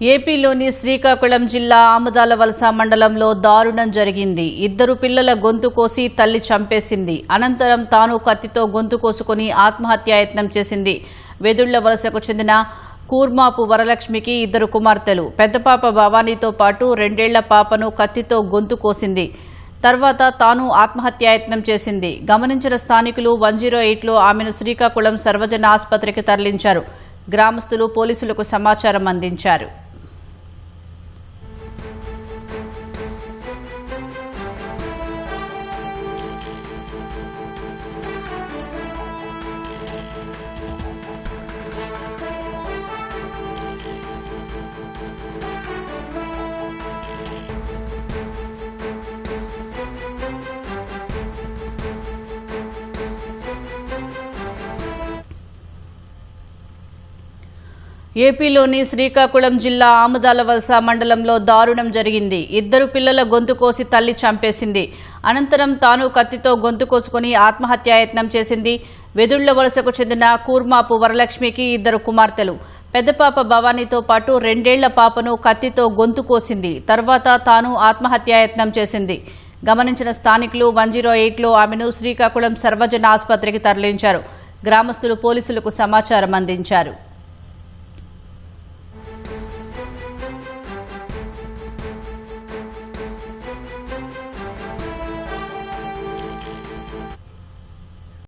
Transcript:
ఏపీలోని శ్రీకాకుళం జిల్లా ఆముదాలవలస మండలంలో దారుణం జరిగింది. ఇద్దరు పిల్లల గొంతు కోసి తల్లి చంపేసింది. అనంతరం తాను కత్తితో గొంతు కోసుకుని ఆత్మహత్యాయత్నం చేసింది. వెదుళ్ల వలసకు చెందిన కూర్మాపు వరలక్ష్మికి ఇద్దరు కుమార్తెలు. పెద్దపాప భవానీతో పాటు 2 ఏళ్ల పాపను కత్తితో గొంతు కోసింది. తర్వాత తాను ఆత్మహత్యాయత్నం చేసింది. గమనించిన స్థానికులు 108లో ఆమెను శ్రీకాకుళం సర్వజన ఆసుపత్రికి తరలించారు. గ్రామస్తులు పోలీసులకు సమాచారం అందించారు. ఏపీలోని శ్రీకాకుళం జిల్లా ఆముదాలవలస మండలంలో దారుణం జరిగింది. ఇద్దరు పిల్లల గొంతు కోసి తల్లి చంపేసింది. అనంతరం తాను కత్తితో గొంతు కోసుకుని ఆత్మహత్యాయత్నం చేసింది. వెదుళ్ల వలసకు చెందిన కూర్మాపు వరలక్ష్మికి ఇద్దరు కుమార్తెలు. పెద్దపాప భవానీతో పాటు 2 ఏళ్ల పాపను కత్తితో గొంతు కోసింది. తర్వాత తాను ఆత్మహత్యాయత్నం చేసింది. గమనించిన స్థానికులు 108లో ఆమెను శ్రీకాకుళం సర్వజన ఆసుపత్రికి తరలించారు. గ్రామస్తులు పోలీసులకు సమాచారం అందించారు.